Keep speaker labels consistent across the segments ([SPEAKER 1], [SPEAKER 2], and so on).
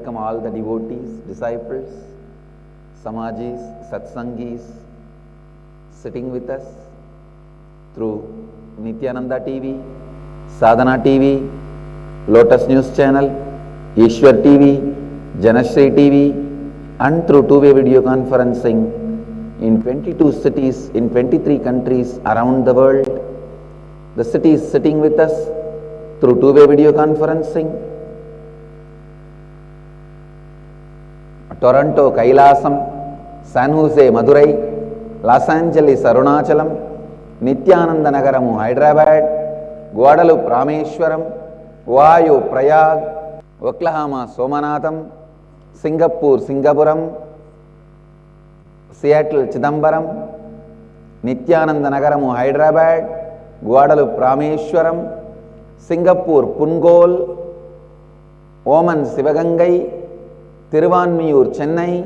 [SPEAKER 1] welcome all the devotees, disciples, Samajis, Satsangis sitting with us through Nityananda TV, Sadhana TV, Lotus News Channel, Ishwar TV, Janashri TV, and through two-way video conferencing in 22 cities in 23 countries around the world. The city is sitting with us through two-way video conferencing. Toronto, Kailasam, San Jose, Madurai, Los Angeles, Arunachalam, Nityananda Nagaramu, Hyderabad, Guadalupe, Rameshwaram, Vayu, Prayag, Oklahoma, Somanatham, Singapore, Singapuram, Seattle, Chidambaram, Nityananda Nagaramu, Hyderabad, Guadalupe, Rameshwaram, Singapore, Pungol, Oman, Sivagangai, Tiruvanmiyur, Chennai,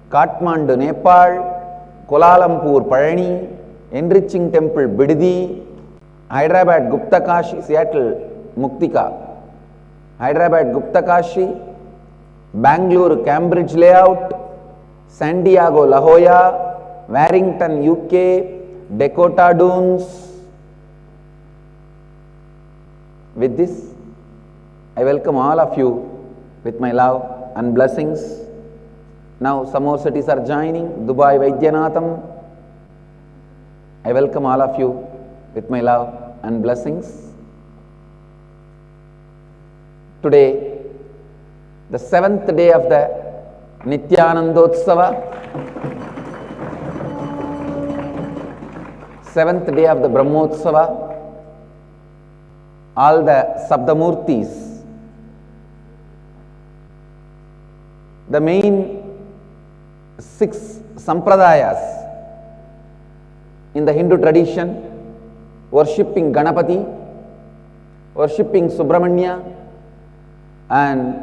[SPEAKER 1] Kathmandu, Nepal, Kuala Lumpur, Palani, Enriching Temple, Bididi, Hyderabad, Gupta Kashi, Seattle, Muktika, Hyderabad, Gupta Kashi, Bangalore, Cambridge Layout, San Diego, La Jolla, Warrington, UK, Dakota Dunes. With this, I welcome all of you with my love and blessings. Now some more cities are joining. Dubai, Vaidyanatham. I welcome all of you with my love and blessings. Today, the 7th day of the Nityanandotsava, 7th day of the Brahmotsava, all the Sabdamurtis, the main 6 sampradayas in the Hindu tradition, worshipping Ganapati, worshipping Subramanya, and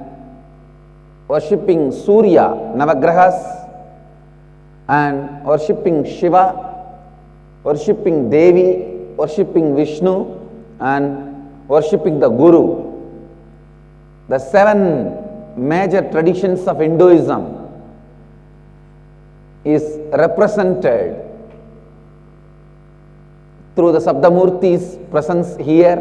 [SPEAKER 1] worshipping Surya, Navagrahas, and worshipping Shiva, worshipping Devi, worshipping Vishnu, and worshipping the Guru. The 7 major traditions of Hinduism is represented through the Sabdamurti's presence here.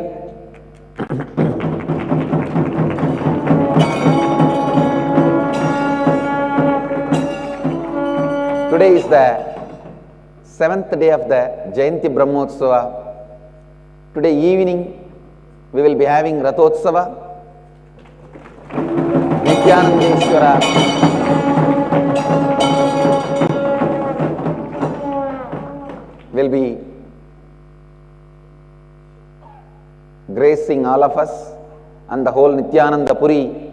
[SPEAKER 1] Today is the 7th day of the Jayanti Brahmotsava. Today evening we will be having Rathotsava. Nityanandeshwara will be gracing all of us and the whole Nityananda Puri,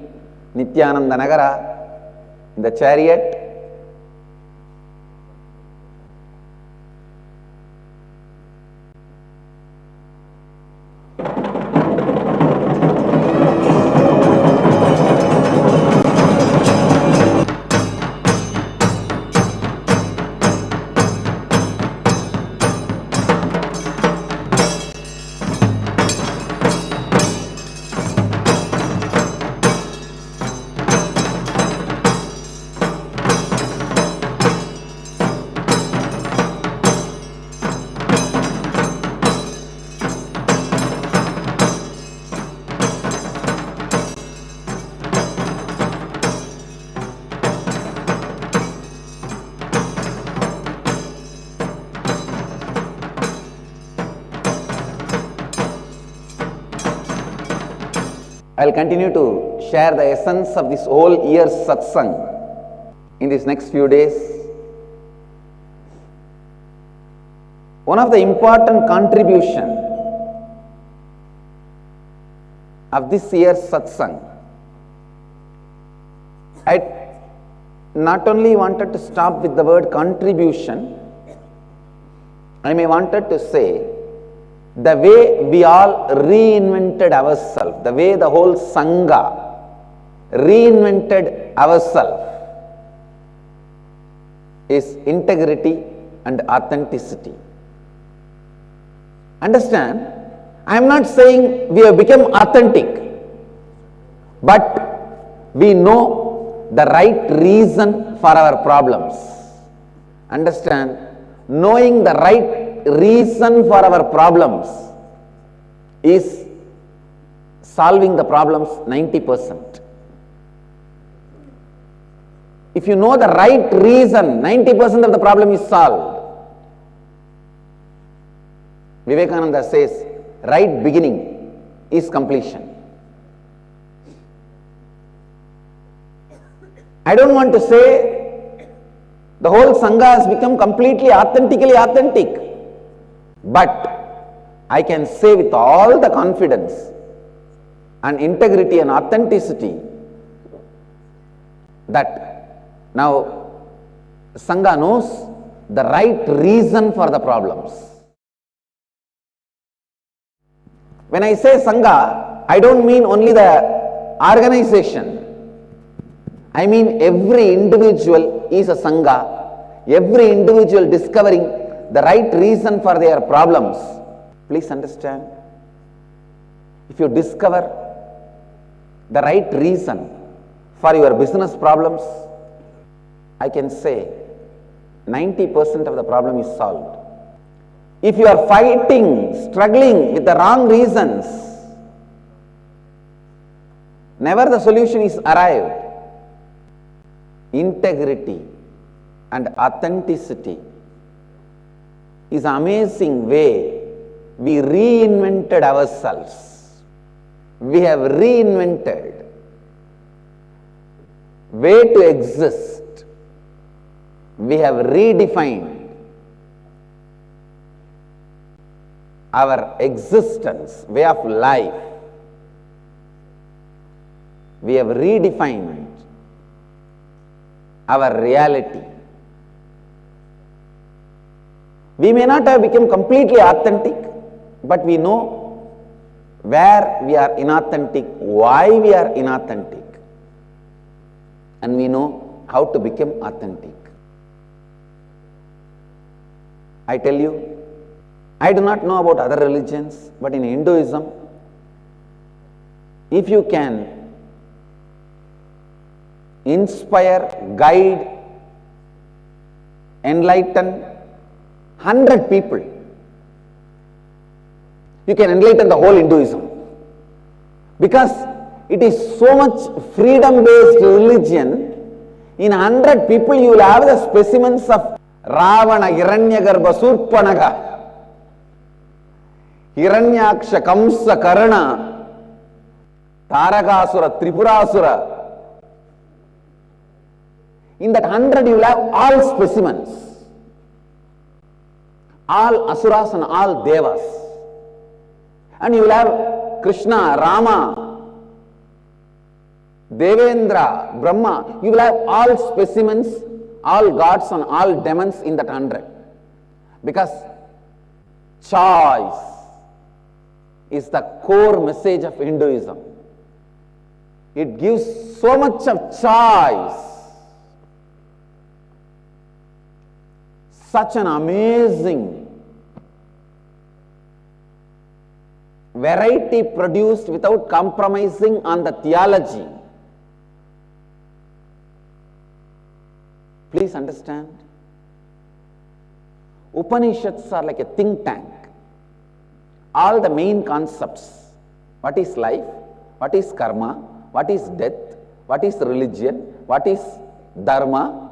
[SPEAKER 1] Nityananda Nagara in the chariot. I will continue to share the essence of this whole year's satsang in these next few days. One of the important contribution of this year's satsang, I not only wanted to stop with the word contribution, I may wanted to say the way we all reinvented ourselves, the way the whole Sangha reinvented ourselves is integrity and authenticity. Understand, I am not saying we have become authentic, but we know the right reason for our problems. Understand? Knowing the right reason for our problems is solving the problems 90%. If you know the right reason, 90% of the problem is solved. Vivekananda says, right beginning is completion. I don't want to say the whole Sangha has become completely authentically authentic, but I can say with all the confidence and integrity and authenticity that now Sangha knows the right reason for the problems. When I say Sangha, I don't mean only the organization. I mean every individual is a Sangha, every individual discovering the right reason for their problems. Please understand, if you discover the right reason for your business problems, I can say 90% of the problem is solved. If you are fighting, struggling with the wrong reasons, never the solution is arrived. Integrity and authenticity is an amazing way we reinvented ourselves. We have reinvented way to exist. We have redefined our existence, way of life. We have redefined our reality. We may not have become completely authentic, but we know where we are inauthentic, why we are inauthentic, and we know how to become authentic. I tell you, I do not know about other religions, but in Hinduism, if you can inspire, guide, enlighten 100 people, you can enlighten the whole Hinduism, because it is so much freedom-based religion. In 100 people you will have the specimens of Ravana, Hiranyagarbha, Surpanaga, Hiranyaksha, Kamsa, Karna, Tarakasura, Tripurasura. In that 100 you will have all specimens, all asuras and all devas, and you will have Krishna, Rama, Devendra, Brahma. You will have all specimens, all gods and all demons in that 100, because choice is the core message of Hinduism. It gives so much of choice. Such an amazing variety produced without compromising on the theology. Please understand, Upanishads are like a think tank. All the main concepts, what is life, what is karma, what is death, what is religion, what is dharma,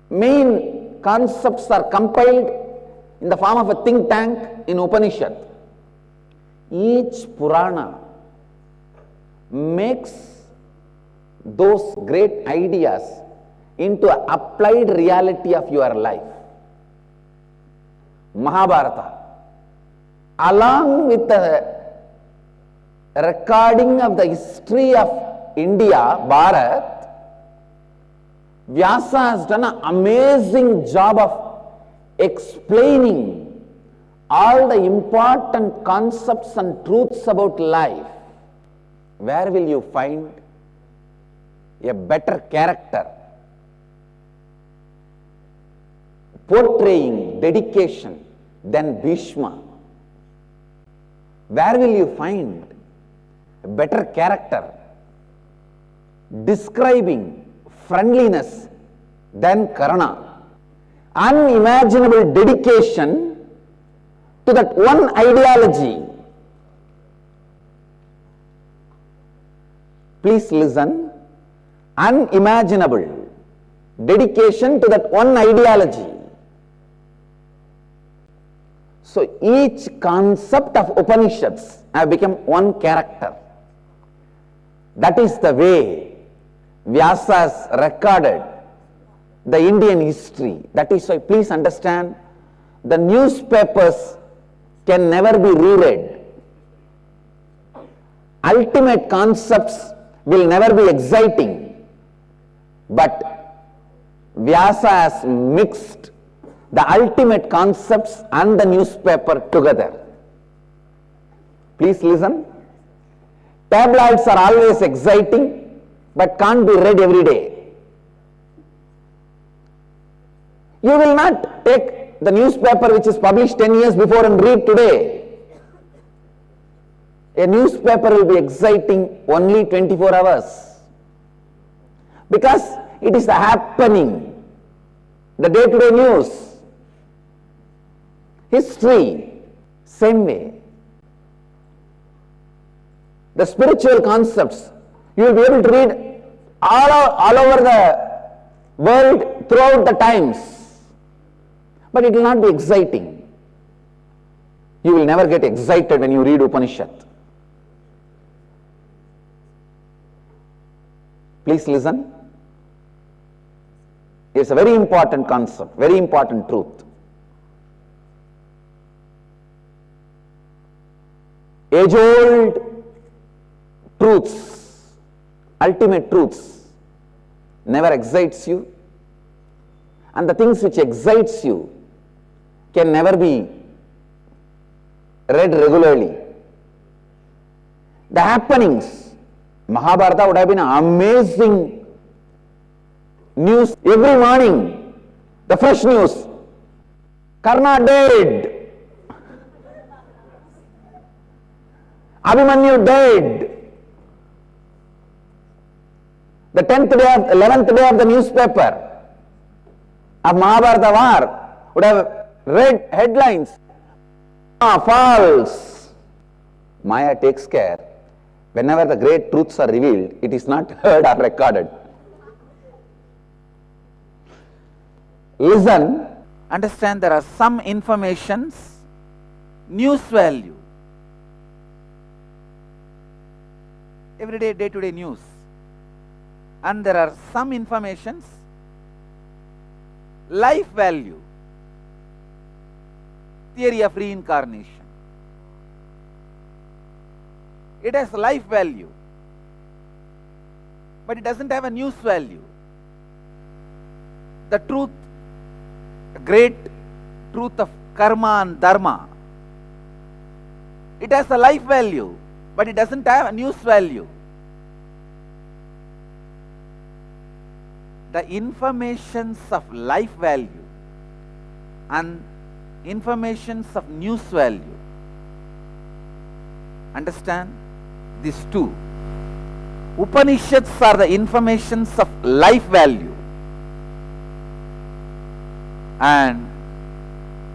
[SPEAKER 1] main concepts are compiled in the form of a think tank in Upanishad. Each Purana makes those great ideas into an applied reality of your life. Mahabharata, along with the recording of the history of India, Bharat, Vyasa has done an amazing job of explaining all the important concepts and truths about life. Where will you find a better character portraying dedication than Bhishma? Where will you find a better character describing friendliness than Karna. Unimaginable dedication to that one ideology. Please listen. Unimaginable dedication to that one ideology. So each concept of Upanishads have become one character. That is the way Vyasa has recorded the Indian history. That is why, please understand, the newspapers can never be reread. Ultimate concepts will never be exciting, but Vyasa has mixed the ultimate concepts and the newspaper together. Please listen. Tabloids are always exciting, but can't be read every day. You will not take the newspaper which is published 10 years before and read today. A newspaper will be exciting only 24 hours. Because it is the happening, the day-to-day news. History, same way. The spiritual concepts, you will be able to read all over the world throughout the times. But it will not be exciting. You will never get excited when you read Upanishad. Please listen. It's a very important concept, very important truth. Age-old truths, ultimate truths, never excites you, and the things which excites you can never be read regularly. The happenings, Mahabharata would have been an amazing news every morning, the fresh news. Karna dead. Abhimanyu died. The 11th day of the newspaper of Mahabharata war would have read headlines. False. Maya takes care. Whenever the great truths are revealed, it is not heard or recorded. Listen.
[SPEAKER 2] Understand, there are some informations, news value. Everyday, day-to-day news. And there are some informations, life value. Theory of reincarnation. It has life value, but it doesn't have a news value. The truth, the great truth of karma and dharma, it has a life value, but it doesn't have a news value. The informations of life value and informations of news value, understand these two. Upanishads are the informations of life value, and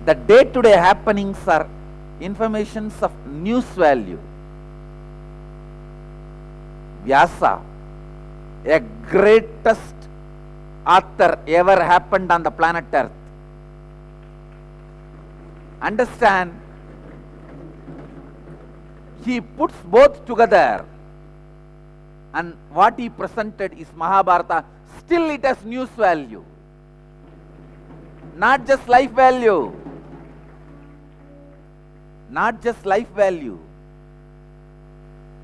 [SPEAKER 2] the day-to-day happenings are informations of news value. Vyasa, a greatest author ever happened on the planet Earth. Understand, he puts both together, and what he presented is Mahabharata. Still it has news value, not just life value. Not just life value.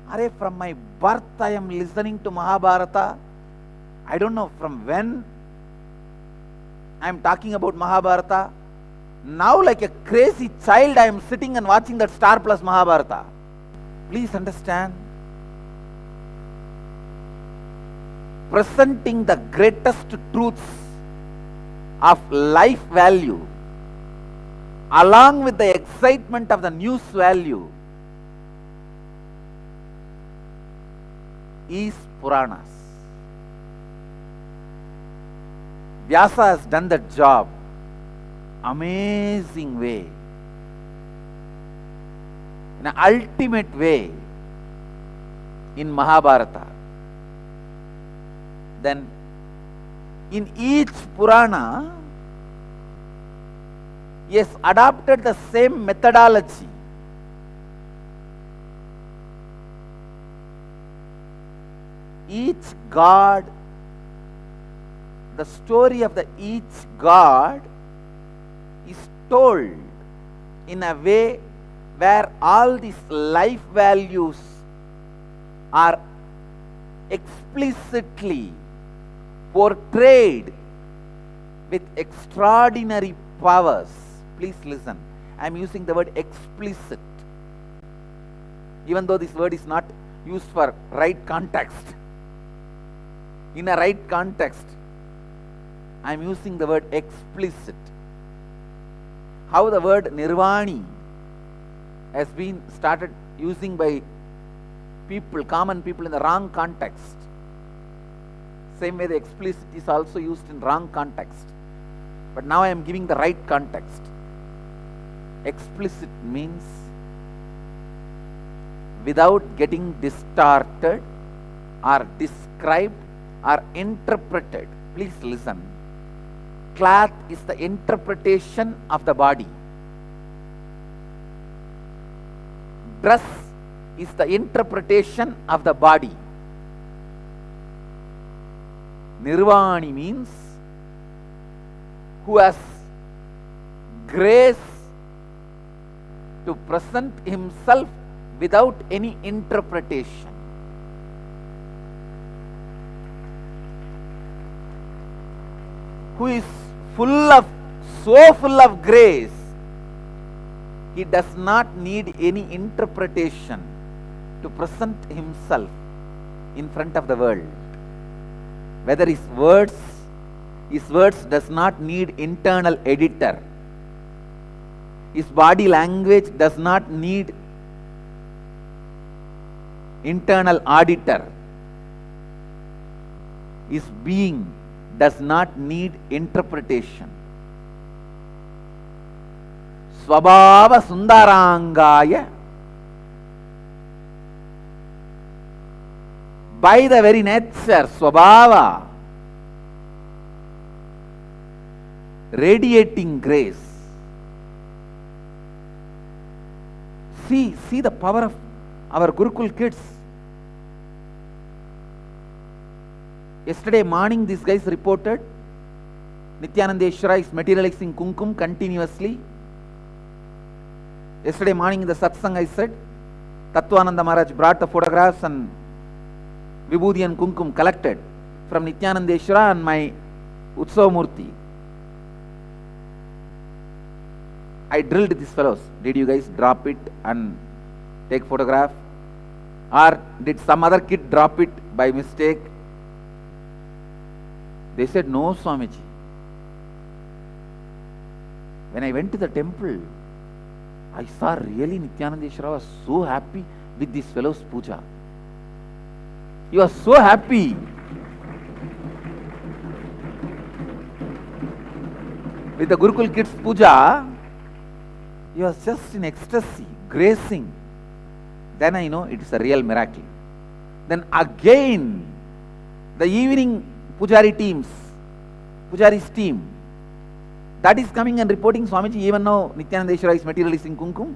[SPEAKER 2] Arey, from my birth I am listening to Mahabharata. I don't know from when I am talking about Mahabharata. Now like a crazy child I am sitting and watching that Star Plus Mahabharata. Please understand, presenting the greatest truths of life value along with the excitement of the news value is Puranas. Vyasa has done that job. Amazing way. In an ultimate way in Mahabharata. Then in each Purana, he has adopted the same methodology. Each god, the story of each god is told in a way where all these life values are explicitly portrayed with extraordinary powers. Please listen. I am using the word explicit, even though this word is not used for right context. In a right context, I am using the word explicit. How the word nirvani has been started using by people, common people, in the wrong context. Same way the explicit is also used in wrong context. But now I am giving the right context. Explicit means without getting distorted or described or interpreted. Please listen. Cloth is the interpretation of the body. Dress is the interpretation of the body. Nirvani means who has grace to present himself without any interpretation. Who is so full of grace, he does not need any interpretation to present himself in front of the world. Whether his words does not need internal editor. His body language does not need internal auditor. His being does not need interpretation. Swabhava Sundarangaya. By the very nature, Swabhava, radiating grace. See the power of our Gurukul kids. Yesterday morning, these guys reported Nityanandeshwara is materializing kumkum continuously. Yesterday morning in the satsang I said, Tattvananda Maharaj brought the photographs and Vibhuti and kumkum collected from Nityanandeshwara and my Utsav Murti. I drilled these fellows. Did you guys drop it and take photograph? Or did some other kid drop it by mistake? They said, no, Swamiji. When I went to the temple, I saw really Nityanandeshwara was so happy with this fellow's puja. He was so happy. With the Gurukul kids puja, he was just in ecstasy, gracing. Then I know it is a real miracle. Then again, the evening Pujari's team, that is coming and reporting, Swamiji, even now Nityanandeshwara is materializing kumkum.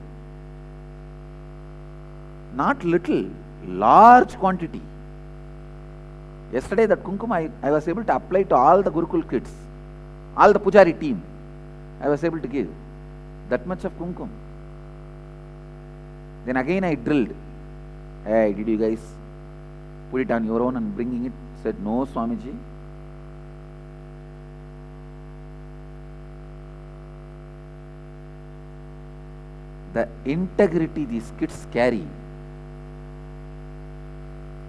[SPEAKER 2] Not little, large quantity. Yesterday that kumkum I was able to apply to all the Gurukul kids, all the Pujari team. I was able to give that much of kumkum. Then again I drilled. Hey, did you guys put it on your own and bringing it? Said, no, Swamiji. The integrity these kids carry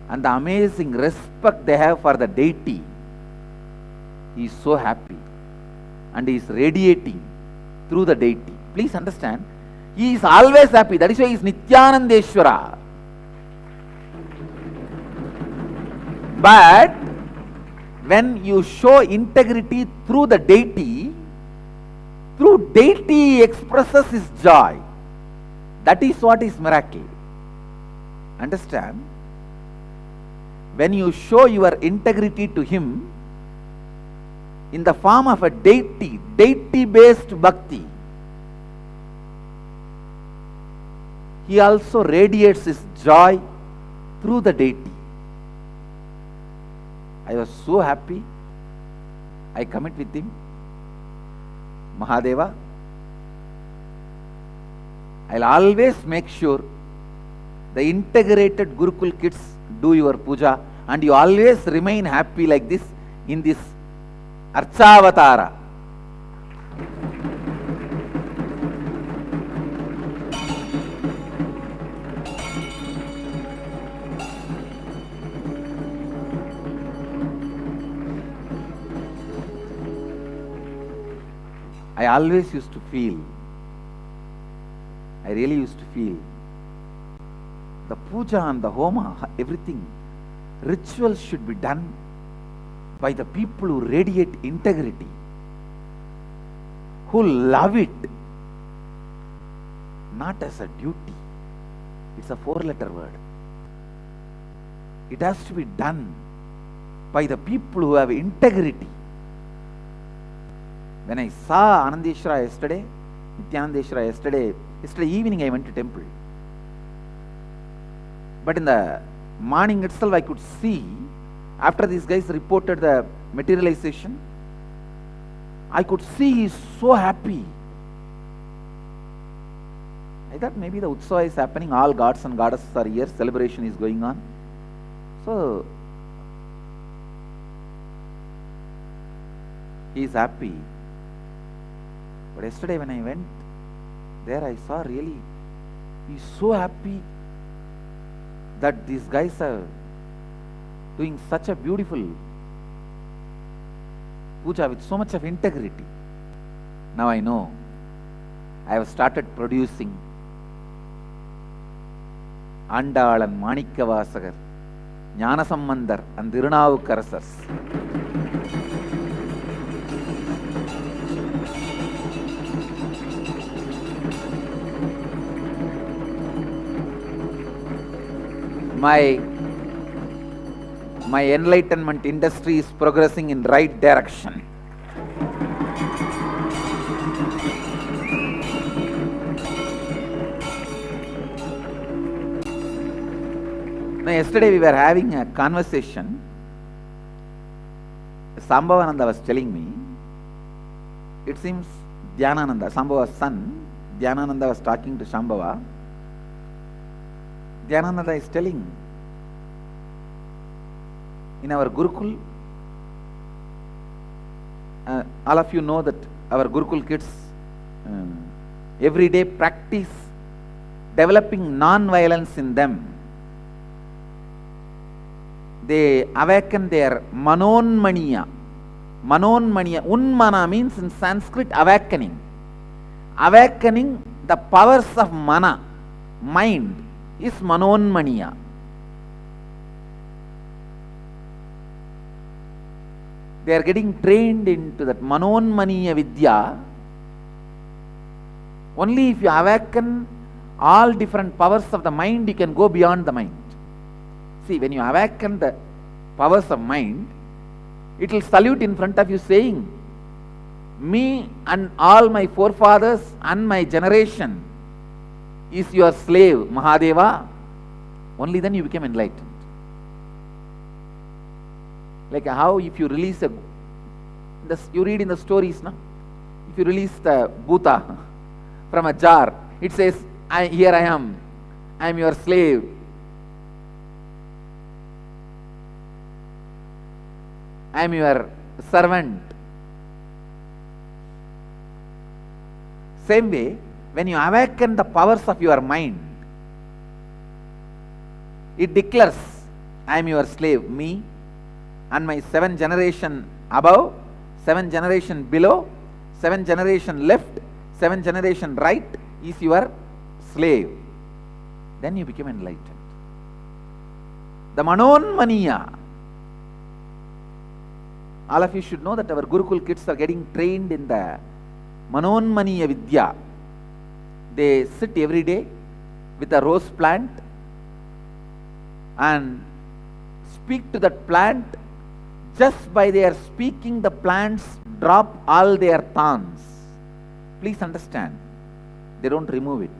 [SPEAKER 2] and the amazing respect they have for the deity, he is so happy and he is radiating through the deity. Please understand, he is always happy. That is why he is Nityanandeshwara. But when you show integrity through the deity expresses his joy. That is what is miracle. Understand? When you show your integrity to him in the form of a deity based bhakti, he also radiates his joy through the deity. I was so happy. I commit with him. Mahadeva, I'll always make sure the integrated Gurukul kids do your puja, and you always remain happy like this in this Archavatara. I always used to feel, I really used to feel, the puja and the homa, everything, rituals should be done by the people who radiate integrity, who love it, not as a duty. It's a 4-letter word. It has to be done by the people who have integrity. When I saw Anandeshwara yesterday, Nityanandeshwara yesterday evening I went to temple. But in the morning itself I could see, after these guys reported the materialization, I could see he is so happy. I thought maybe the Utsava is happening, all gods and goddesses are here, celebration is going on. So, he is happy. But yesterday when I went there, I saw really, he is so happy that these guys are doing such a beautiful puja with so much of integrity. Now I know, I have started producing Andal and Manikavasagar, Jnanasambandar and Tirunavukkarasars. My enlightenment industry is progressing in right direction. Now, yesterday we were having a conversation. Sambhavananda was telling me, it seems Dhyanananda, Sambhava's son, Dhyanananda was talking to Shambhava. Dhyanananda is telling, in our Gurukul, all of you know that our Gurukul kids every day practice developing non-violence in them. They awaken their manonmaniya. Manonmaniya, unmana means in Sanskrit awakening. Awakening the powers of mana, mind, is manonmaniya. They are getting trained into that manonmaniya vidya. Only if you awaken all different powers of the mind, you can go beyond the mind. See, when you awaken the powers of mind, it will salute in front of you saying, me and all my forefathers and my generation is your slave, Mahadeva. Only then you become enlightened. Like how if you release you read in the stories, no? If you release the bhuta from a jar, it says, here I am your slave. I am your servant. Same way, when you awaken the powers of your mind, it declares, I am your slave, me and my 7 generation above, 7 generation below, 7 generation left, 7 generation right is your slave. Then you become enlightened. The manonmaniya, all of you should know that our Gurukul kids are getting trained in the Manonmaniya Vidya. They sit every day with a rose plant and speak to that plant. Just by their speaking, the plants drop all their thorns. Please understand, they don't remove it.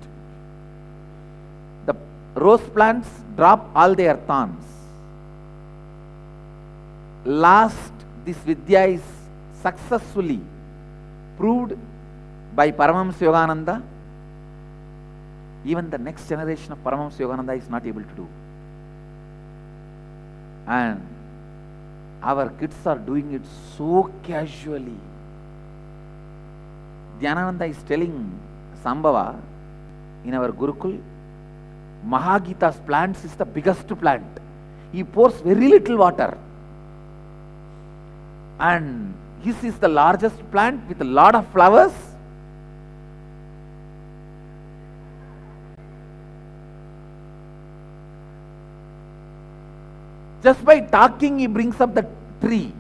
[SPEAKER 2] The rose plants drop all their thorns. Last, this Vidya is successfully proved by Paramahamsa Yogananda. Even the next generation of Paramahamsa Yogananda is not able to do. And our kids are doing it so casually. Dhyanananda is telling Sambhava, in our Gurukul, Mahagita's plants is the biggest plant. He pours very little water. And his is the largest plant with a lot of flowers. Just by talking, he brings up the tree.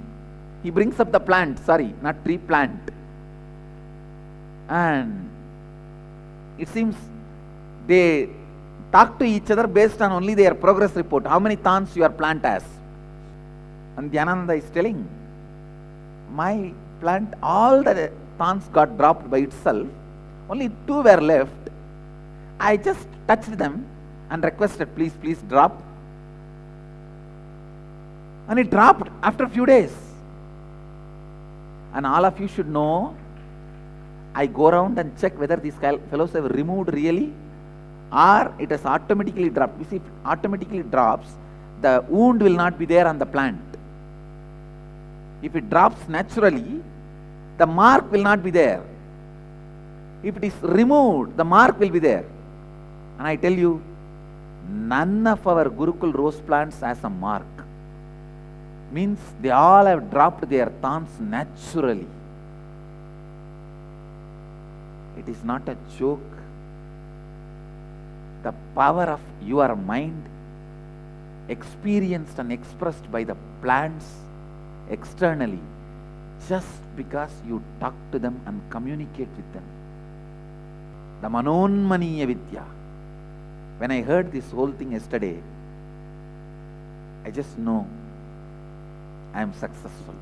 [SPEAKER 2] He brings up the plant, sorry, not tree, plant. And it seems they talk to each other based on only their progress report. How many thorns your plant has? And Dhyanananda is telling, my plant, all the thorns got dropped by itself. Only 2 were left. I just touched them and requested, please drop. And it dropped after a few days. And all of you should know, I go around and check whether these fellows have removed really or it has automatically dropped. You see, if it automatically drops, the wound will not be there on the plant. If it drops naturally, the mark will not be there. If it is removed, the mark will be there. And I tell you, none of our Gurukul rose plants has a mark. Means they all have dropped their thorns naturally. It is not a joke. The power of your mind, experienced and expressed by the plants externally, just because you talk to them and communicate with them. The Manonmaniya Vidya. When I heard this whole thing yesterday, I just know I am successful.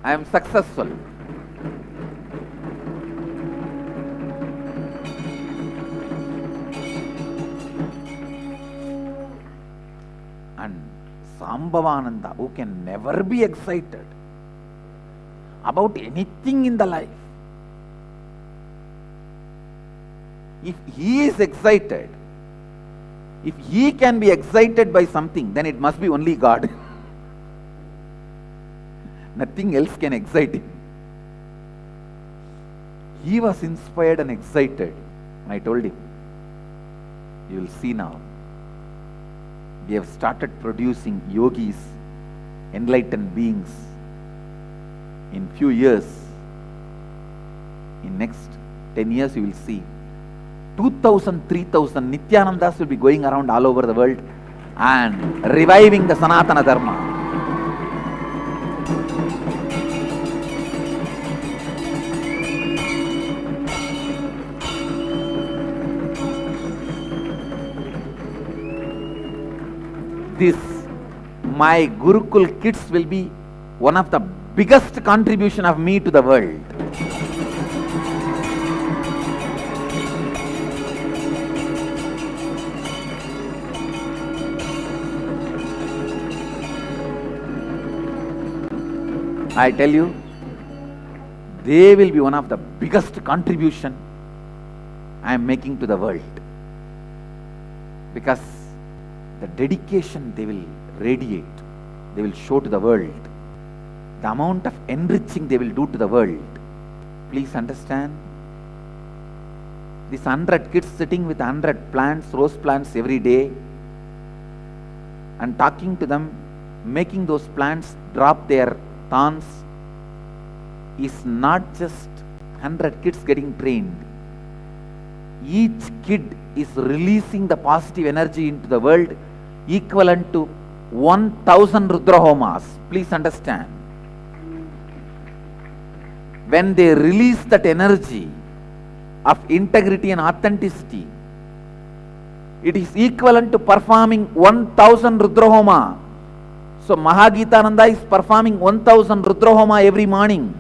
[SPEAKER 2] I am successful. And Sambhavananda, who can never be excited about anything in the life, if he is excited, if he can be excited by something, then it must be only God. Nothing else can excite him. He was inspired and excited. And I told him, you will see now, we have started producing yogis, enlightened beings. In few years, in next 10 years, you will see 2,000, 3,000 Nityanandas will be going around all over the world and reviving the Sanatana Dharma. This, my Gurukul kids will be one of the biggest contribution of me to the world. I tell you, they will be one of the biggest contribution I am making to the world. Because the dedication they will radiate, they will show to the world, the amount of enriching they will do to the world. Please understand, these 100 kids sitting with 100 plants, rose plants every day, and talking to them, making those plants drop their thorns, is not just 100 kids getting trained. Each kid is releasing the positive energy into the world equivalent to 1,000 Rudra Homas. Please understand. when they release that energy of integrity and authenticity, it is equivalent to performing 1000 Rudrahoma. So Mahagitananda is performing 1000 Rudrahoma every morning.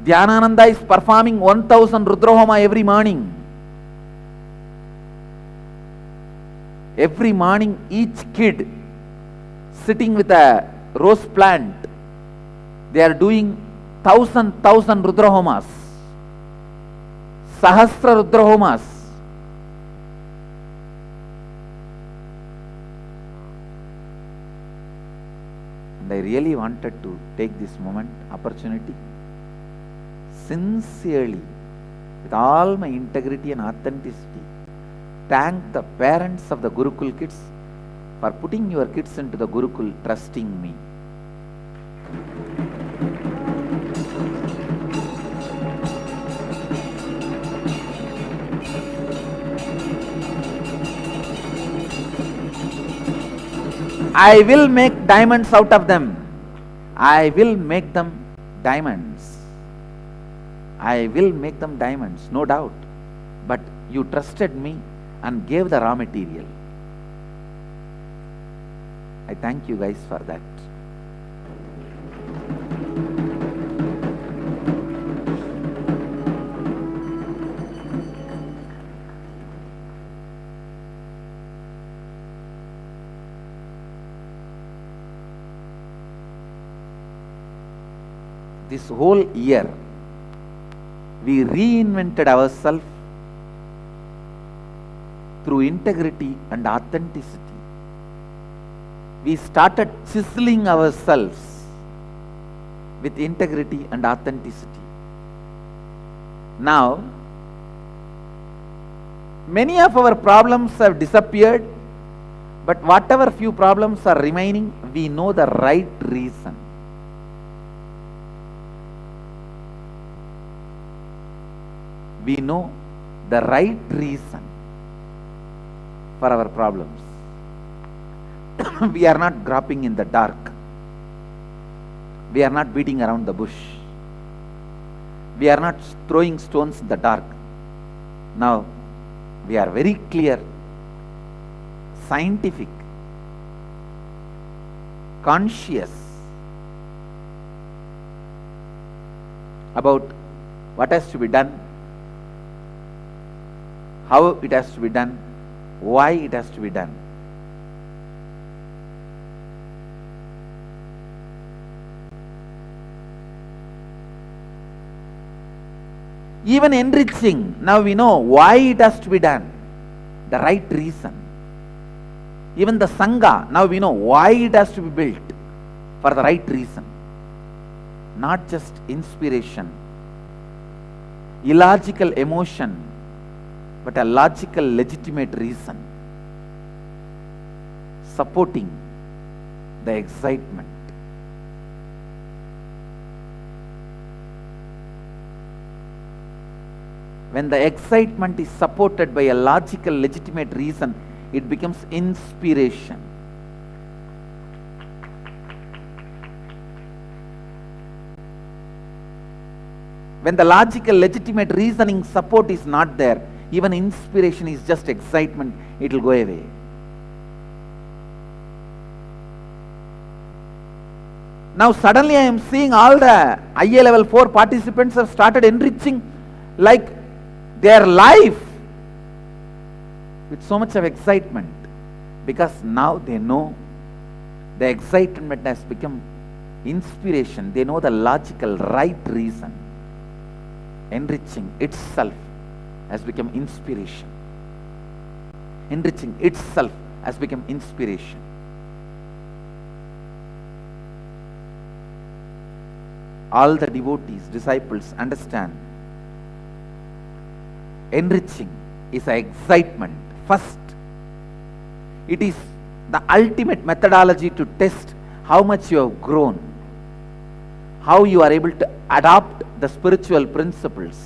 [SPEAKER 2] Dhyanananda is performing 1000 Rudrahoma every morning. Every morning each kid sitting with a rose plant, they are doing 1000 Rudrahomas, Sahasra Rudrahomas. And I really wanted to take this opportunity, sincerely, with all my integrity and authenticity, thank the parents of the Gurukul kids for putting your kids into the Gurukul, trusting me. I will make diamonds out of them. I will make them diamonds. I will make them diamonds, no doubt. But you trusted me and gave the raw material. I thank you guys for that. This whole year, we reinvented ourselves through integrity and authenticity. We started chiseling ourselves with integrity and authenticity. Now, many of our problems have disappeared, but whatever few problems are remaining, we know the right reason. We know the right reason for our problems. We are not groping in the dark. We are not beating around the bush. We are not throwing stones in the dark. Now, we are very clear, scientific, conscious about what has to be done, how it has to be done, why it has to be done. Even enriching, now we know why it has to be done, the right reason. Even the Sangha, now we know why it has to be built, for the right reason. Not just inspiration, illogical emotion, but a logical, legitimate reason, supporting the excitement. When the excitement is supported by a logical, legitimate reason, it becomes inspiration. When the logical, legitimate reasoning support is not there, even inspiration is just excitement, it will go away. Now suddenly I am seeing all the IA level 4 participants have started enriching like their life with so much of excitement, because now they know the excitement has become inspiration. They know the logical right reason. Enriching itself has become inspiration. Enriching itself has become inspiration. All the devotees, disciples understand enriching is an excitement. First, it is the ultimate methodology to test how much you have grown, how you are able to adopt the spiritual principles,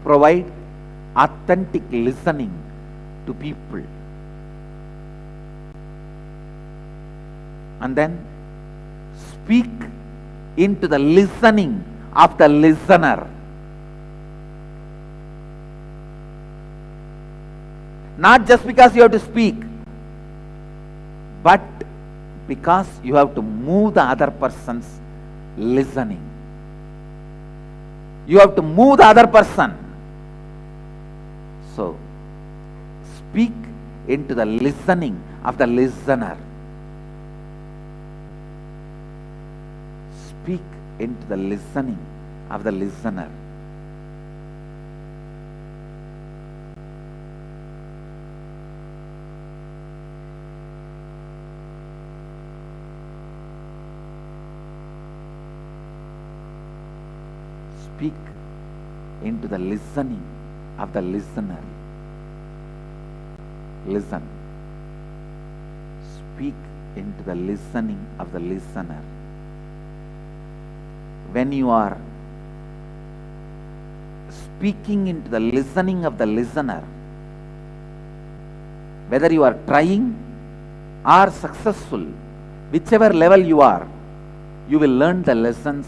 [SPEAKER 2] provide authentic listening to people, and then speak into the listening of the listener. Not just because you have to speak, but because you have to move the other person's listening. You have to move the other person. So, speak into the listening of the listener. Speak into the listening of the listener. Speak into the listening of the listener. Listen. Speak into the listening of the listener. When you are speaking into the listening of the listener, whether you are trying or successful, whichever level you are, you will learn the lessons.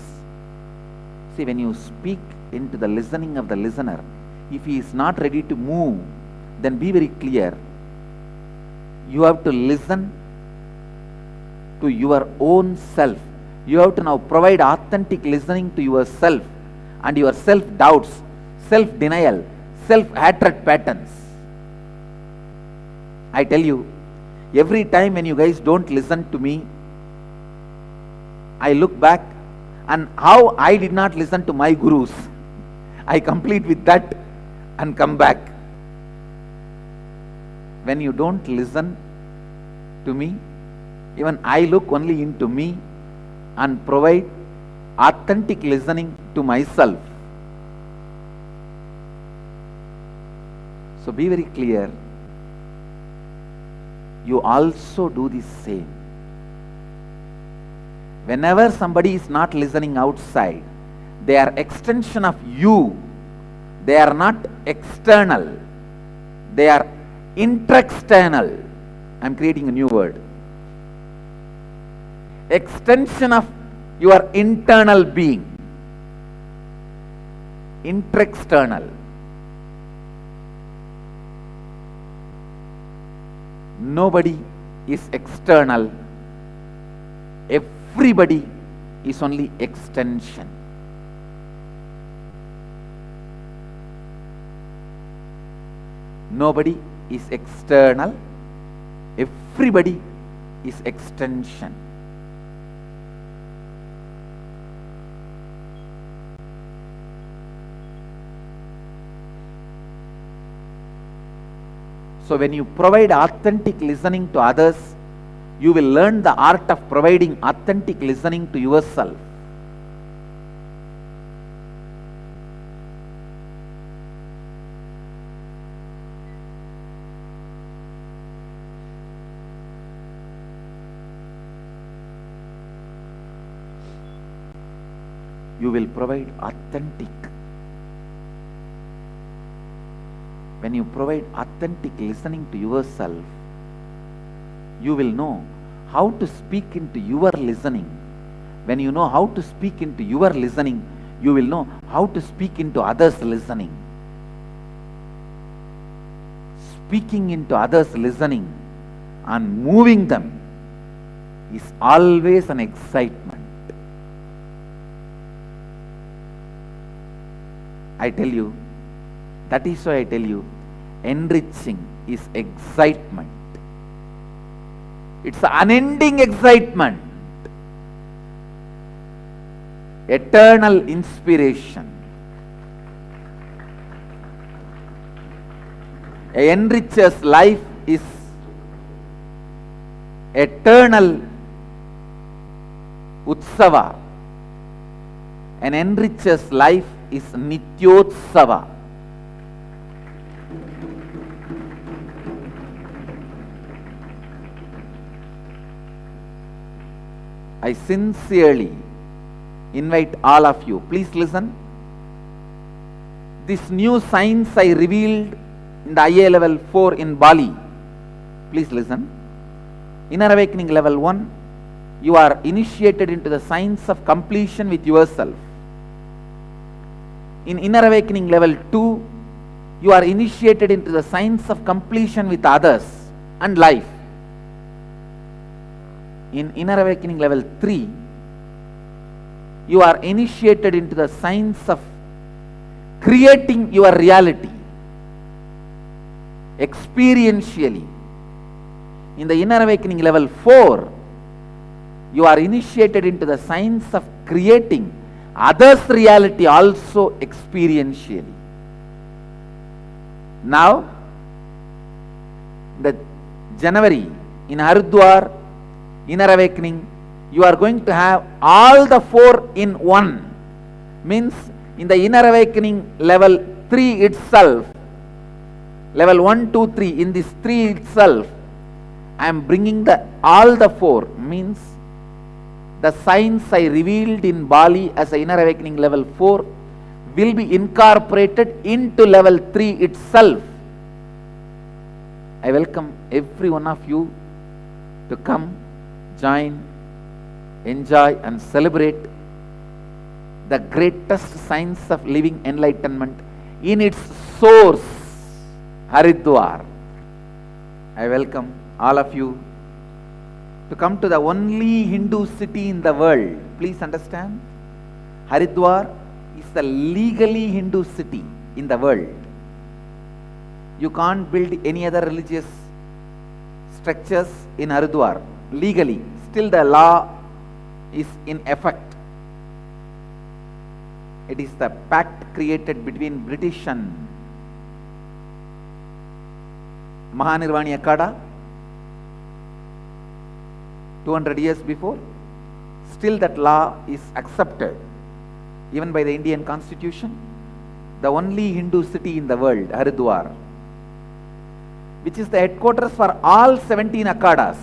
[SPEAKER 2] See, when you speak into the listening of the listener, if he is not ready to move, then be very clear. You have to listen to your own self. You have to now provide authentic listening to yourself and your self-doubts, self-denial, self-hatred patterns. I tell you, every time when you guys don't listen to me, I look back and how I did not listen to my gurus. I complete with that and come back. When you don't listen to me, even I look only into me and provide authentic listening to myself. So be very clear. You also do the same. Whenever somebody is not listening outside, they are extension of you. They are not external. They are intra-external. I am creating a new word. Extension of your internal being. Intra-external. Nobody is external. Everybody is only extension. Nobody is external. Everybody is extension. So when you provide authentic listening to others, you will learn the art of providing authentic listening to yourself. You will provide authentic. When you provide authentic listening to yourself, you will know how to speak into your listening. When you know how to speak into your listening, you will know how to speak into others' listening. Speaking into others' listening and moving them is always an excitement. I tell you, that is why I tell you, enriching is excitement. It's an unending excitement. Eternal inspiration. A enricher's life is eternal utsava. An enricher's life is nityotsava. I sincerely invite all of you, please listen. This new science I revealed in the IA level 4 in Bali. Please listen. Inner awakening level 1, you are initiated into the science of completion with yourself. In inner awakening level 2, you are initiated into the science of completion with others and life. In inner awakening level 3, you are initiated into the science of creating your reality experientially. In the inner awakening level 4, you are initiated into the science of creating others' reality also experientially. Now, the January in Haridwar inner awakening, you are going to have all the 4 in one. Means in the inner awakening level 3 itself, level 1, 2, 3, in this 3 itself, I am bringing all the 4. Means the science I revealed in Bali as a inner awakening level 4 will be incorporated into level 3 itself. I welcome every one of you to come, join, enjoy and celebrate the greatest science of living enlightenment in its source, Haridwar. I welcome all of you to come to the only Hindu city in the world. Please understand, Haridwar is the legally Hindu city in the world. You can't build any other religious structures in Haridwar legally. Still the law is in effect. It is the pact created between British and Mahanirvani Akada 200 years before. Still that law is accepted even by the Indian Constitution. The only Hindu city in the world, Haridwar, which is the headquarters for all 17 Akadas.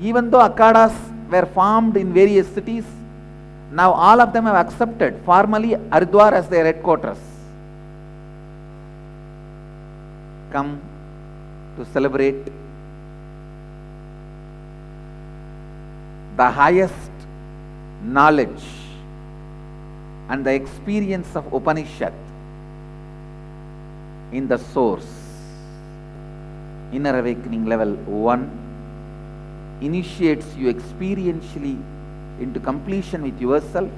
[SPEAKER 2] Even though Akadas were formed in various cities, now all of them have accepted formally Haridwar as their headquarters. Come to celebrate the highest knowledge and the experience of Upanishad in the source. Inner awakening level 1 initiates you experientially into completion with yourself.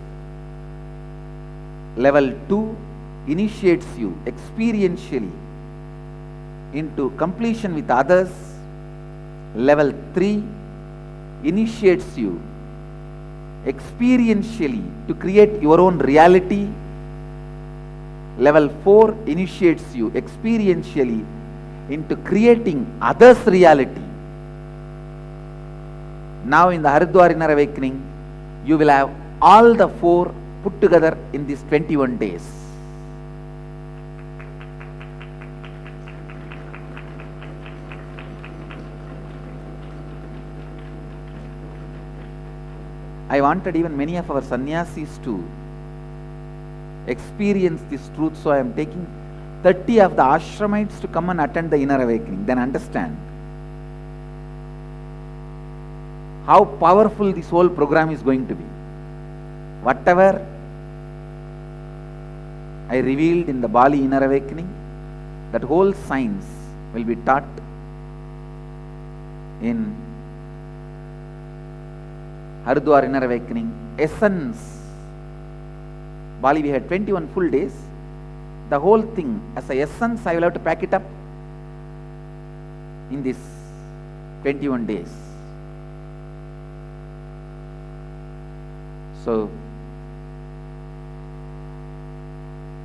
[SPEAKER 2] Level 2 initiates you experientially into completion with others. Level 3 initiates you experientially to create your own reality. Level 4 initiates you experientially into creating others' reality. Now in the Haridwar inner awakening, you will have all the 4 put together in these 21 days. I wanted even many of our sannyasis to experience this truth, so I am taking 30 of the ashramites to come and attend the inner awakening. Then understand how powerful this whole program is going to be. Whatever I revealed in the Bali inner awakening, that whole science will be taught in Haridwar inner awakening. Essence, Bali we had 21 full days. The whole thing as a essence, I will have to pack it up in this 21 days. So,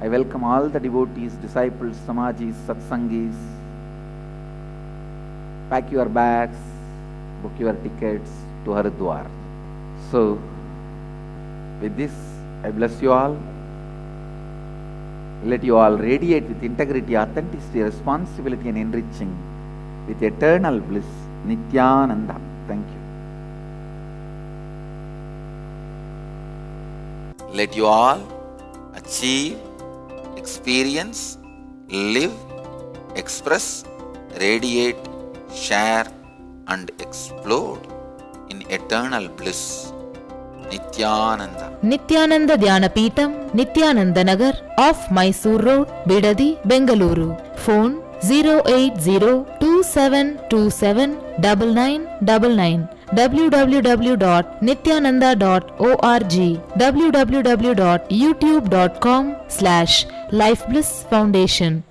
[SPEAKER 2] I welcome all the devotees, disciples, samajis, satsangis. Pack your bags, book your tickets to Haridwar. So, with this, I bless you all. Let you all radiate with integrity, authenticity, responsibility and enriching with eternal bliss. Nityananda. Thank you. Let you all achieve, experience, live, express, radiate, share
[SPEAKER 1] and explode in eternal bliss. Nityananda.
[SPEAKER 3] Nityananda Dhyanapitham, Nityananda Nagar, off Mysore Road, Bidadi, Bengaluru. Phone 08027279999. www.nityananda.org. www.youtube.com/Life Bliss Foundation.